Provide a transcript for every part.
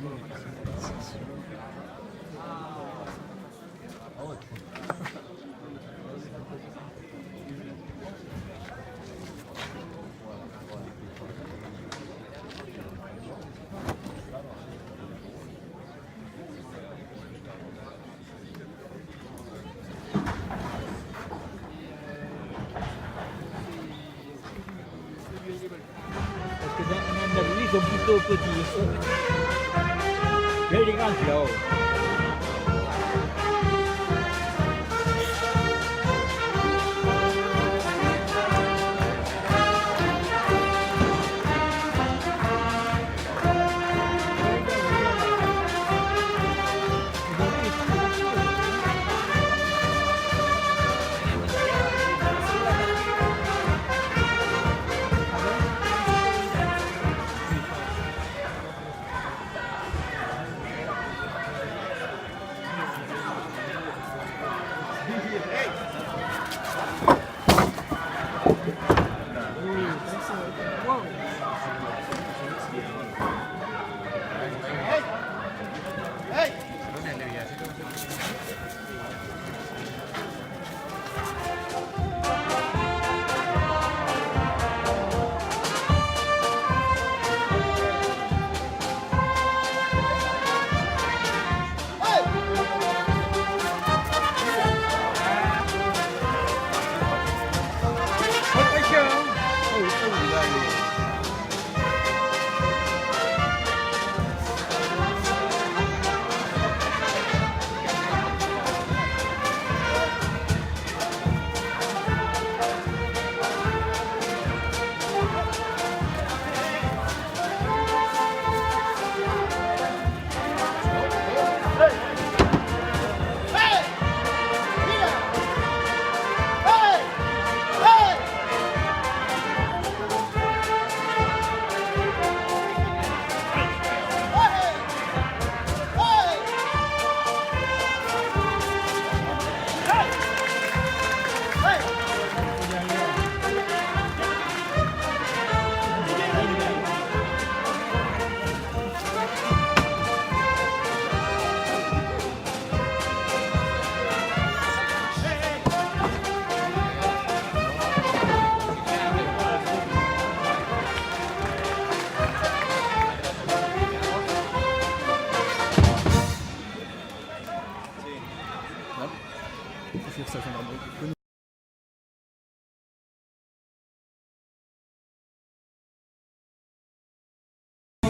Parce que dans la vie, ils sont plutôt petits. Là, il est grand là-haut.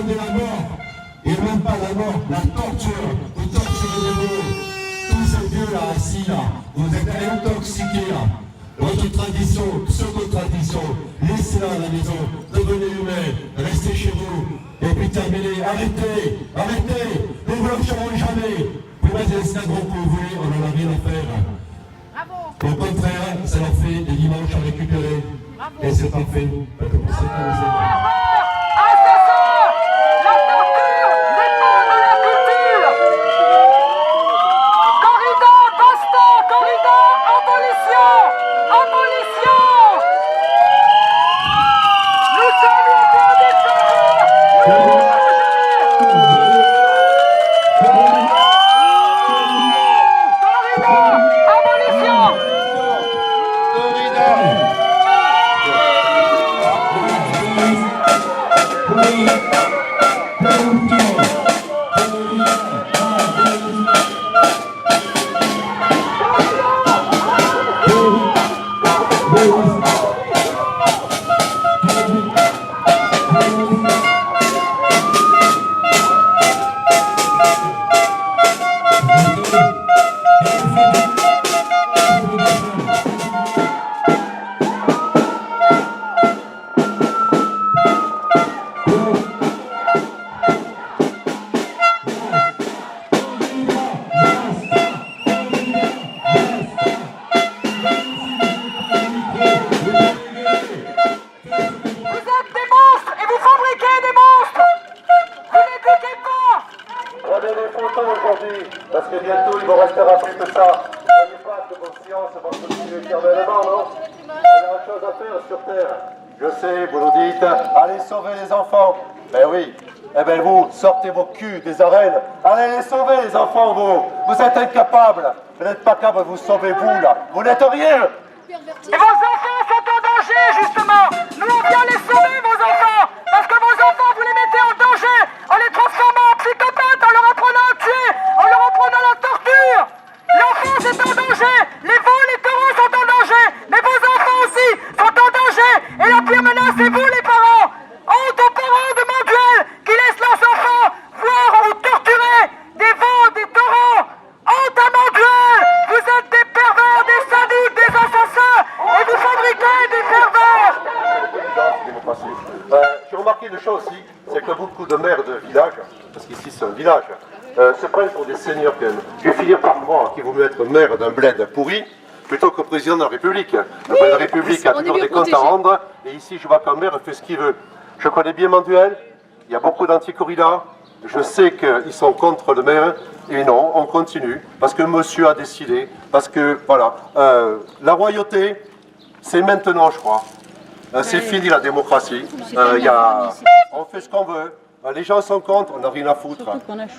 De la mort, et même pas la mort, la torture, vous torturez-vous, tous ces vieux là, assis là, vous êtes intoxiqués là, votre tradition, pseudo-tradition, laissez-la à la maison, devenez humain, restez chez vous, et puis terminez, arrêtez, ne vous lâcheront jamais, pour mettre les escadrons que vous voulez, on n'en a rien à faire. Bravo. Au contraire, ça leur fait des dimanches à récupérer, et c'est parfait, pour sécuriser. Parce que bientôt il ne vous restera plus que ça. N'ayez pas que vos sciences vont continuer éternellement, non? On a autre chose à faire sur Terre. Je sais, vous nous dites, allez sauver les enfants. Ben oui, eh bien vous, sortez vos culs des arènes. Allez les sauver, les enfants, vous êtes incapables. Vous n'êtes pas capables de vous sauver, vous, là. Vous n'êtes rien. Et vos enfants sont en danger, justement. Nous, on vient les sauver, vos enfants. Parce que vos enfants, vous les mettez en danger en les transformant en psychopathes, en leur apprenant à tuer, en leur apprenant la torture. L'enfance est en danger. Les veaux, les taureaux sont en danger. Mais vos enfants aussi sont en danger. Et la pire menace, c'est vous, les parents. Honte aux parents de Manduel qui laissent leurs enfants voir ou torturer des veaux, des taureaux. Honte à Manduel. Vous êtes des pervers, des sadiques, des assassins. Et vous fabriquez des pervers. J'ai remarqué une chose aussi, c'est que beaucoup de maires de villages, parce qu'ici c'est un village, se prennent pour des seigneurs quand même. Je vais finir par moi, qui vaut mieux être maire d'un bled pourri, plutôt que président de la République. Le président de la République a toujours des comptes à rendre, et ici je vois qu'un maire fait ce qu'il veut. Je connais bien Manduel, il y a beaucoup d'anti-corridas, je sais qu'ils sont contre le maire, et non, on continue, parce que monsieur a décidé, parce que, voilà, la royauté, c'est maintenant, je crois. C'est fini la démocratie. On fait ce qu'on veut. Les gens sont contre, on n'a rien à foutre.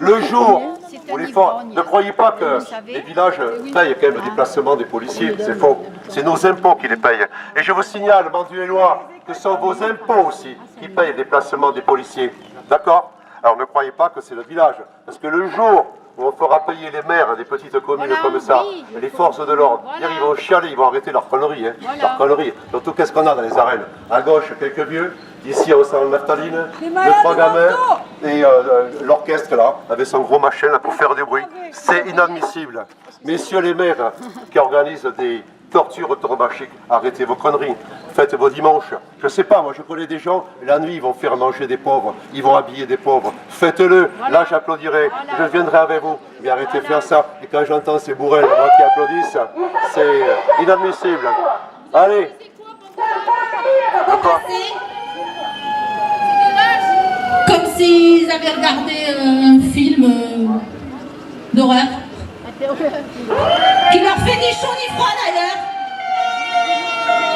Le jour où les forts. Ne croyez pas que les villages payent quand même le déplacement des policiers. C'est faux. C'est nos impôts qui les payent. Et je vous signale, Manduélois, que ce sont vos impôts aussi qui payent le déplacement des policiers. D'accord? Alors ne croyez pas que c'est le village. Parce que le jour où on fera payer les maires des petites communes comme ça, les forces de l'ordre, ils vont chialer, ils vont arrêter leur connerie. Leur connerie. Surtout, qu'est-ce qu'on a dans les arènes? À gauche, quelques vieux. Ici, on sent le Naftaline, les trois gamins et l'orchestre là, avec son gros machin là pour faire du bruit. C'est inadmissible. Messieurs les maires qui organisent des tortures tauromachiques, arrêtez vos conneries. Faites vos dimanches. Je sais pas, moi je connais des gens, la nuit ils vont faire manger des pauvres, ils vont habiller des pauvres. Faites-le, là j'applaudirai, je viendrai avec vous. Mais arrêtez de faire ça. Et quand j'entends ces bourrelles qui applaudissent, c'est inadmissible. Allez. Comme s'ils avaient regardé un film d'horreur qui leur fait ni chaud ni froid d'ailleurs.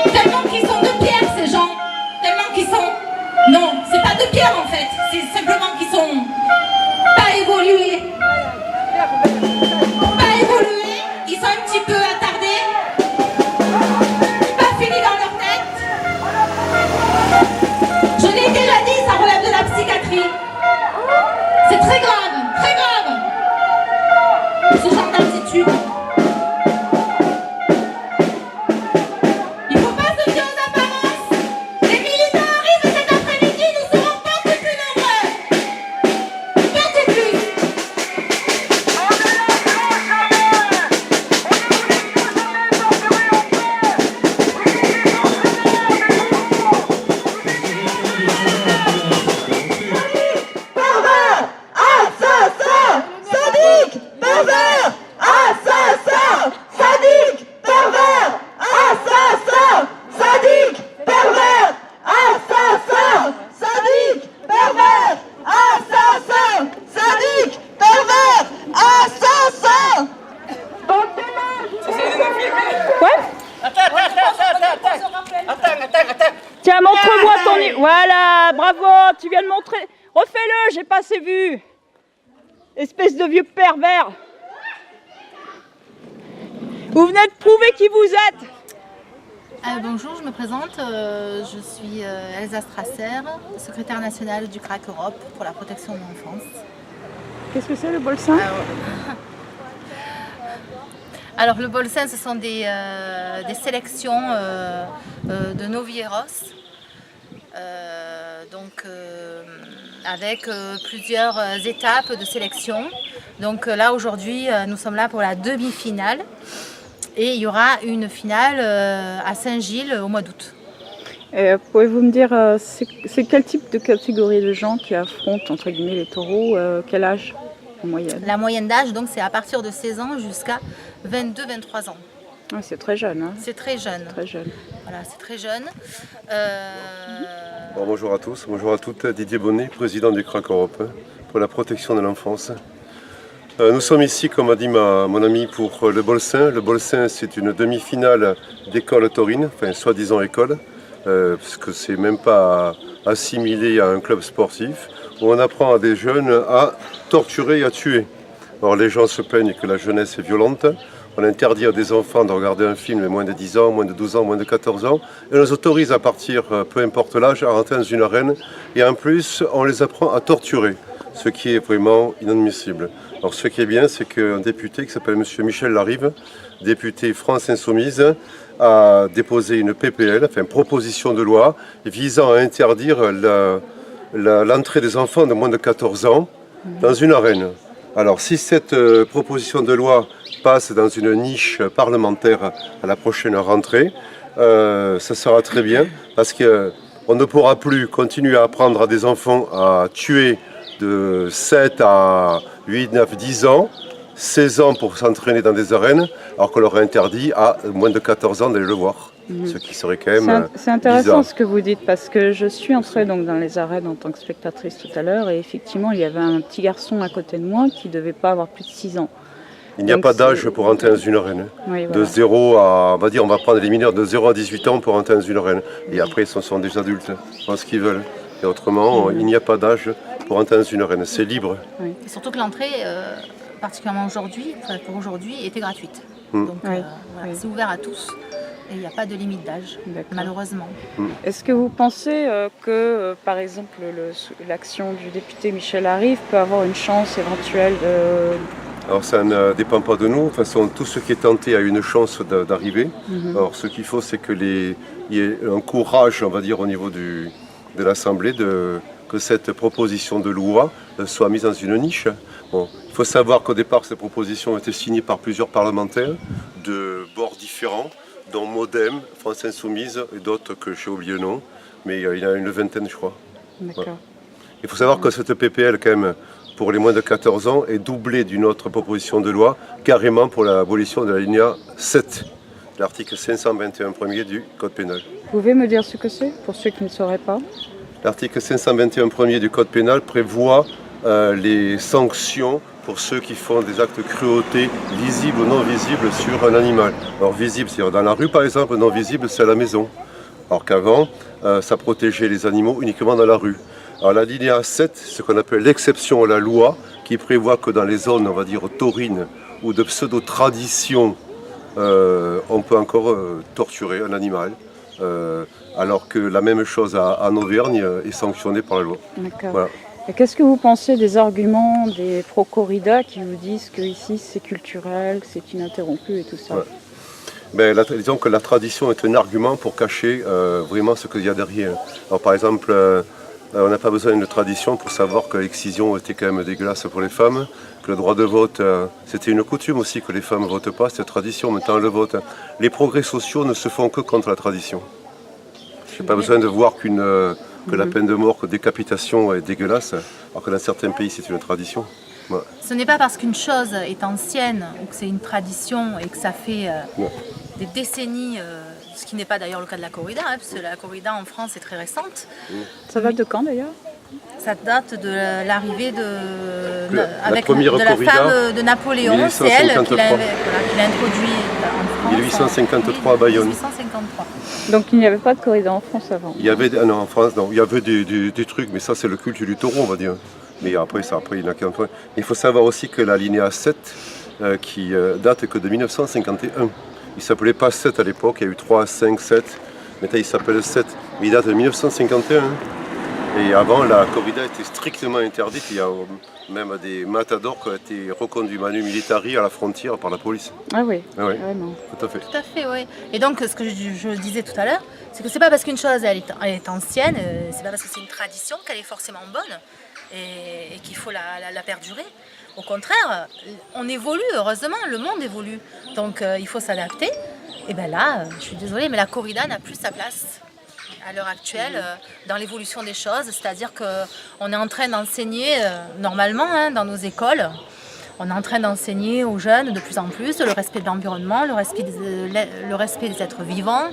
Tellement qu'ils sont de pierre ces gens. Tellement qu'ils sont... Non, c'est pas de pierre en fait. C'est simplement qu'ils sont pas évolués. Pas évolués. Ils sont un petit peu attardés. Pas finis dans leur tête. Je l'ai déjà dit, ça relève de la psychiatrie. C'est très grave, très grave. Ce genre d'attitude. Il faut pas se fier aux apparences. Les militants arrivent cet après-midi, nous serons beaucoup plus nombreux. Beaucoup plus. Tiens, montre-moi ton... Voilà, bravo, tu viens de montrer... Refais-le, j'ai pas assez vu. Espèce de vieux pervers. Vous venez de prouver qui vous êtes. Bonjour, je me présente. Je suis Elsa Strasser, secrétaire nationale du CRAC Europe pour la protection de l'enfance. Qu'est-ce que c'est le bolsin? Alors le bolsin, ce sont des sélections de novieros, avec plusieurs étapes de sélection. Donc là aujourd'hui, nous sommes là pour la demi-finale et il y aura une finale à Saint-Gilles au mois d'août. Pouvez-vous me dire, c'est quel type de catégorie de gens qui affrontent entre guillemets les taureaux? Quel âge en moyenne? La moyenne d'âge, donc, c'est à partir de 16 ans jusqu'à 22-23 ans. Ah, c'est très jeune. Hein. C'est très jeune. Très jeune. Voilà, c'est très jeune. Bon, bonjour à tous, bonjour à toutes. Didier Bonnet, président du CRAC Europe pour la protection de l'enfance. Nous sommes ici, comme a dit mon ami, pour le Bolsin. Le Bolsin, c'est une demi-finale d'école taurine, enfin soi-disant école, parce que c'est même pas assimilé à un club sportif. où on apprend à des jeunes à torturer et à tuer. Alors les gens se plaignent que la jeunesse est violente. On interdit à des enfants de regarder un film de moins de 10 ans, moins de 12 ans, moins de 14 ans. Et on les autorise à partir, peu importe l'âge, à rentrer dans une arène. Et en plus, on les apprend à torturer, ce qui est vraiment inadmissible. Alors ce qui est bien, c'est qu'un député qui s'appelle M. Michel Larive, député France Insoumise, a déposé une PPL, enfin une proposition de loi, visant à interdire l'entrée des enfants de moins de 14 ans dans une arène. Alors si cette proposition de loi passe dans une niche parlementaire à la prochaine rentrée, ça sera très bien, parce qu'on ne pourra plus continuer à apprendre à des enfants à tuer de 7 à 8, 9, 10 ans, 16 ans pour s'entraîner dans des arènes, alors qu'on leur a interdit à moins de 14 ans d'aller le voir. Ce qui serait quand même C'est intéressant bizarre. ce que vous dites, parce que je suis entrée donc dans les arènes en tant que spectatrice tout à l'heure, et effectivement, il y avait un petit garçon à côté de moi qui ne devait pas avoir plus de 6 ans. Il n'y a Donc pas d'âge pour rentrer dans une arène. Oui, De voilà. 0 à, on va prendre les mineurs de 0 à 18 ans pour rentrer dans une arène. Et après, ce sont des adultes, ils font ce qu'ils veulent. Et autrement, il n'y a pas d'âge pour rentrer dans une arène, c'est libre. Et surtout que l'entrée, particulièrement aujourd'hui, pour aujourd'hui, était gratuite. Mm. Donc Oui, voilà, oui. c'est ouvert à tous et il n'y a pas de limite d'âge, D'accord. malheureusement. Est-ce que vous pensez que, par exemple, l'action du député Michel Larive peut avoir une chance éventuelle Alors ça ne dépend pas de nous. De toute façon, tout ce qui est tenté a une chance d'arriver. Alors ce qu'il faut, c'est qu'il y ait un courage, on va dire, au niveau de l'Assemblée, que cette proposition de loi soit mise dans une niche. Bon, il faut savoir qu'au départ, cette proposition a été signée par plusieurs parlementaires de bords différents, dont Modem, France Insoumise et d'autres que j'ai oublié le nom, mais il y en a une vingtaine, je crois. D'accord. Il faut savoir que cette PPL, quand même, pour les moins de 14 ans, est doublée d'une autre proposition de loi, carrément pour l'abolition de l'alinéa 7, de l'article 521 premier du Code pénal. Vous pouvez me dire ce que c'est, pour ceux qui ne sauraient pas? L'article 521 premier du Code pénal prévoit les sanctions pour ceux qui font des actes de cruauté visibles ou non visibles sur un animal. Alors visible, c'est dans la rue par exemple, non visible, c'est à la maison. Alors qu'avant, ça protégeait les animaux uniquement dans la rue. Alors l'alinéa 7, c'est ce qu'on appelle l'exception à la loi, qui prévoit que dans les zones, on va dire, taurines ou de pseudo-tradition, on peut encore torturer un animal, alors que la même chose en Auvergne est sanctionnée par la loi. D'accord. Voilà. Et qu'est-ce que vous pensez des arguments des pro-corrida qui vous disent que ici c'est culturel, que c'est ininterrompu et tout ça? Ouais. Ben, disons que la tradition est un argument pour cacher vraiment ce qu'il y a derrière. Alors, par exemple, on n'a pas besoin d'une tradition pour savoir que l'excision était quand même dégueulasse pour les femmes, que le droit de vote, c'était une coutume aussi que les femmes ne votent pas, c'est tradition, maintenant le vote. Les progrès sociaux ne se font que contre la tradition. Je n'ai pas besoin de voir que la peine de mort, que décapitation est dégueulasse, alors que dans certains pays c'est une tradition. Ouais. Ce n'est pas parce qu'une chose est ancienne ou que c'est une tradition et que ça fait des décennies, ce qui n'est pas d'ailleurs le cas de la corrida, hein, parce que la corrida en France est très récente. Ça date de quand d'ailleurs? Ça date de l'arrivée de La première la corrida, femme de Napoléon, c'est elle qui l'a introduit en France. 1853 à Bayonne. 1853. Donc il n'y avait pas de corrida en France avant? Il y avait, non, en France, non, il y avait des trucs, mais ça c'est le culte du taureau, on va dire. Mais après, il n'y en a qu'un point. Il faut savoir aussi que l'alinéa 7, qui date que de 1951, il ne s'appelait pas 7 à l'époque, il y a eu 3, 5, 7, maintenant il s'appelle 7, mais il date de 1951. Et avant, la corrida était strictement interdite, il y a même des matadors qui ont été reconduits manu militari à la frontière par la police. Ah oui, Ah ouais, vraiment. tout à fait. Tout à fait, oui. Et donc, ce que je disais tout à l'heure, c'est que c'est pas parce qu'une chose elle est ancienne, c'est pas parce que c'est une tradition qu'elle est forcément bonne et qu'il faut la perdurer. Au contraire, on évolue, heureusement, le monde évolue. Donc, il faut s'adapter. Et bien là, je suis désolée, mais la corrida n'a plus sa place à l'heure actuelle dans l'évolution des choses. C'est-à-dire qu'on est en train d'enseigner, normalement, hein, dans nos écoles, on est en train d'enseigner aux jeunes de plus en plus le respect de l'environnement, le respect des êtres vivants.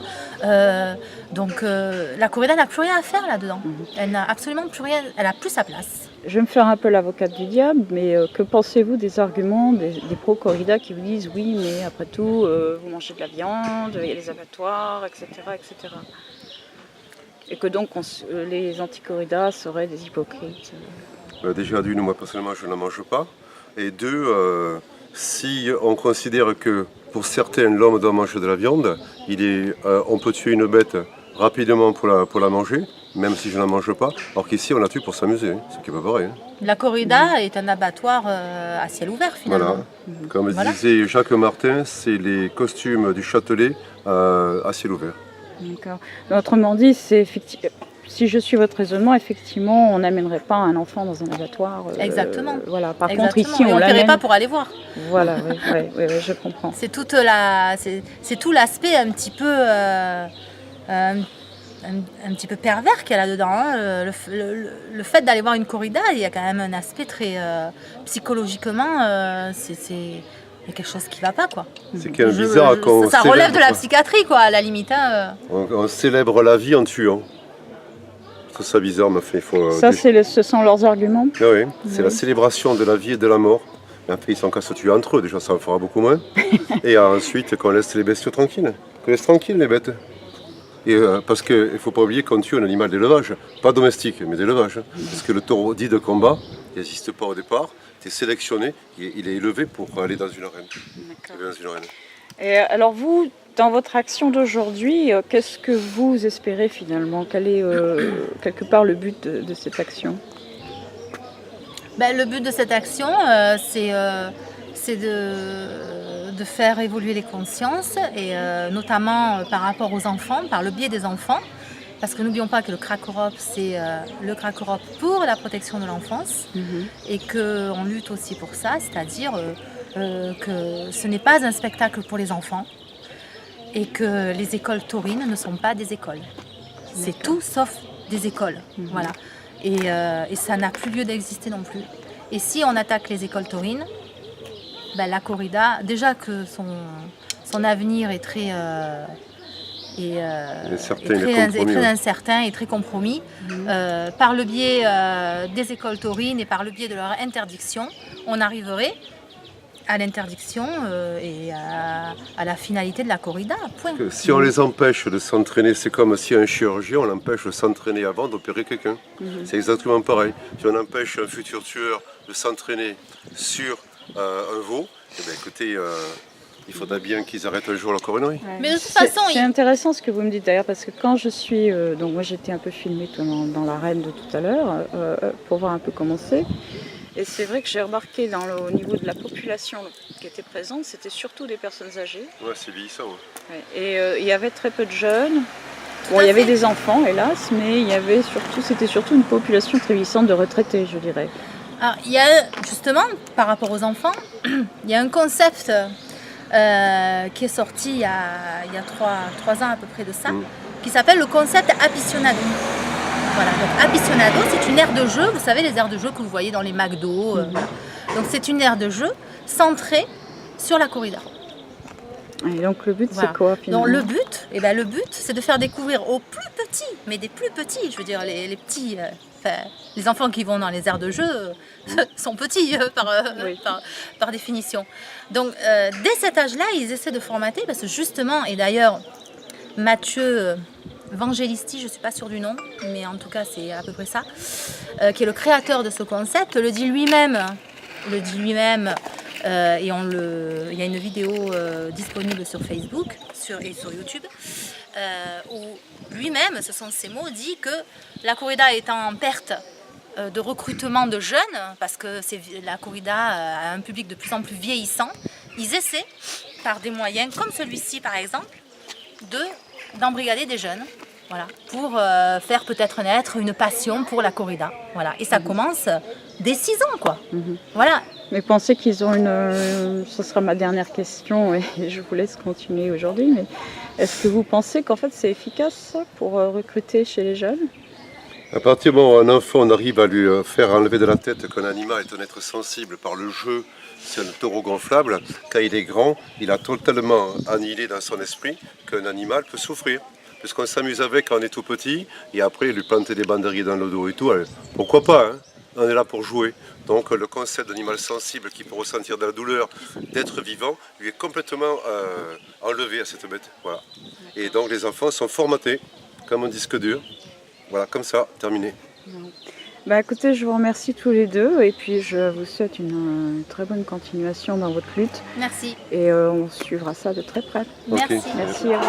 Donc la corrida n'a plus rien à faire là-dedans. Elle n'a absolument plus rien, elle n'a plus sa place. Je vais me faire un peu l'avocate du diable, mais que pensez-vous des arguments des pro-corrida qui vous disent oui, mais après tout, vous mangez de la viande, il y a les abattoirs, etc. etc. Et que donc les anti-corridas seraient des hypocrites? Déjà d'une, moi personnellement je n'en mange pas. Et deux, si on considère que pour certains l'homme doit manger de la viande, on peut tuer une bête rapidement pour la manger, même si je n'en mange pas, alors qu'ici on la tue pour s'amuser, ce qui n'est pas pareil. Hein. La corrida est un abattoir à ciel ouvert finalement. Voilà, comme disait Jacques Martin, c'est les costumes du Châtelet à ciel ouvert. D'accord. Autrement dit, c'est effectivement... Si je suis votre raisonnement, effectivement, on n'amènerait pas un enfant dans un abattoir. Exactement. Voilà. Par Exactement. contre, ici, et on ne paierait pas pour aller voir. Voilà, oui, je comprends. C'est tout l'aspect un petit peu, un petit peu pervers qu'il y a là-dedans. Hein. Le fait d'aller voir une corrida, il y a quand même un aspect très psychologiquement, il y a quelque chose qui ne va pas, quoi. C'est quand même bizarre qu'on ça relève de la psychiatrie, quoi, à la limite. Hein. On célèbre la vie en tuant. Je trouve ça bizarre, mais il faut... Ça, ce sont leurs arguments. Ah oui, c'est la célébration de la vie et de la mort. Mais après, ils sont qu'à se tuer entre eux, déjà ça en fera beaucoup moins. Et ensuite, qu'on laisse les bestiaux tranquilles. Qu'on laisse tranquilles les bêtes. Et, parce qu'il ne faut pas oublier qu'on tue un animal d'élevage, pas domestique, mais d'élevage. Parce que le taureau dit de combat, il n'existe pas au départ. Il est sélectionné, il est élevé pour aller dans une arène. Et alors vous, dans votre action d'aujourd'hui, qu'est-ce que vous espérez finalement? Quel est quelque part le but de cette action? Le but de cette action, c'est de faire évoluer les consciences, et notamment par rapport aux enfants, par le biais des enfants. Parce que n'oublions pas que le Crack Europe, c'est le Crack Europe pour la protection de l'enfance, et qu'on lutte aussi pour ça, c'est-à-dire que ce n'est pas un spectacle pour les enfants, et que les écoles taurines ne sont pas des écoles. C'est tout sauf des écoles. Voilà. Et ça n'a plus lieu d'exister non plus. Et si on attaque les écoles taurines, la corrida, déjà que son avenir est très... très incertain et très compromis. Par le biais des écoles taurines et par le biais de leur interdiction, on arriverait à l'interdiction et à la finalité de la corrida. Point. Si on les empêche de s'entraîner, c'est comme si un chirurgien, on l'empêche de s'entraîner avant d'opérer quelqu'un. C'est exactement pareil. Si on empêche un futur tueur de s'entraîner sur un veau, écoutez... il faudra bien qu'ils arrêtent un jour leur coronerie. Ouais. Mais de toute façon... C'est intéressant ce que vous me dites d'ailleurs, parce que quand je suis... donc moi j'étais un peu filmée dans l'arène de tout à l'heure, pour voir un peu comment c'est. Et c'est vrai que j'ai remarqué au niveau de la population qui était présente, c'était surtout des personnes âgées. Ouais, c'est vieillissant. Ouais. Et il y avait très peu de jeunes. Bon, il y avait des enfants, hélas, mais c'était surtout une population très vieillissante de retraités, je dirais. Alors, il y a justement, par rapport aux enfants, il y a un concept... qui est sorti il y a 3 ans à peu près de ça, qui s'appelle le concept aficionado. Voilà, donc aficionado, c'est une aire de jeu, vous savez, les aires de jeu que vous voyez dans les McDo. Voilà. Donc c'est une aire de jeu centrée sur la corrida. Et donc le but c'est quoi finalement? Donc le but c'est de faire découvrir aux plus petits, mais des plus petits, je veux dire les petits, les enfants qui vont dans les aires de jeu sont petits par définition. Donc dès cet âge-là, ils essaient de formater, parce que justement, et d'ailleurs Mathieu Vangelisti, je ne suis pas sûre du nom, mais en tout cas c'est à peu près ça, qui est le créateur de ce concept, le dit lui-même, et il y a une vidéo disponible sur Facebook et sur YouTube, où lui-même, ce sont ses mots, dit que la corrida est en perte de recrutement de jeunes, parce que la corrida a un public de plus en plus vieillissant. Ils essaient, par des moyens comme celui-ci par exemple, d'embrigader des jeunes, voilà, pour faire peut-être naître une passion pour la corrida. Voilà. Et ça commence dès 6 ans, quoi. Voilà. Mais pensez qu'ils ont ce sera ma dernière question et je vous laisse continuer aujourd'hui, mais est-ce que vous pensez qu'en fait c'est efficace ça, pour recruter chez les jeunes? À partir du moment où un enfant, on arrive à lui faire enlever de la tête qu'un animal est un être sensible par le jeu, c'est un taureau gonflable, quand il est grand, il a totalement annihilé dans son esprit qu'un animal peut souffrir. Puisqu'on s'amuse avec quand on est tout petit, et après lui planter des banderilles dans le dos et tout, pourquoi pas, hein? On est là pour jouer. Donc le concept d'animal sensible qui peut ressentir de la douleur, d'être vivant, lui est complètement enlevé à cette bête. Voilà. Et donc les enfants sont formatés comme un disque dur. Voilà, comme ça, terminé. Bah écoutez, je vous remercie tous les deux et puis je vous souhaite une très bonne continuation dans votre lutte. Merci. Et on suivra ça de très près. Merci. Ok. Merci à vous.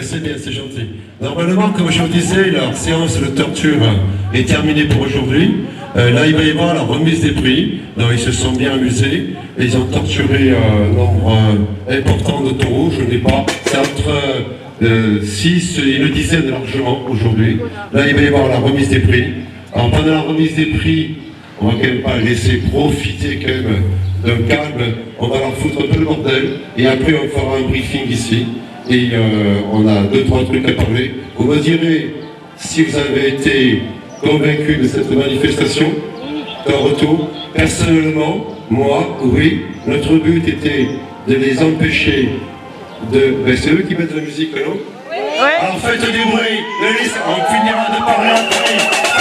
C'est bien, c'est gentil. Normalement, comme je vous disais, la séance de torture est terminée pour aujourd'hui. Là, il va y avoir la remise des prix. Donc, ils se sont bien amusés. Ils ont torturé un nombre important de taureaux. Je n'ai pas. C'est entre 6 et une dizaine largement aujourd'hui. Là, il va y avoir la remise des prix. Alors, pendant la remise des prix, on va quand même pas laisser profiter quand même d'un calme. On va leur foutre un peu le bordel. Et après, on fera un briefing ici. Et on a 2-3 trucs à parler. Vous me direz si vous avez été convaincu de cette manifestation. En retour, personnellement, moi, oui, notre but était de les empêcher de... Ben, c'est eux qui mettent la musique, non? Oui. Alors faites du bruit, on finira de parler après.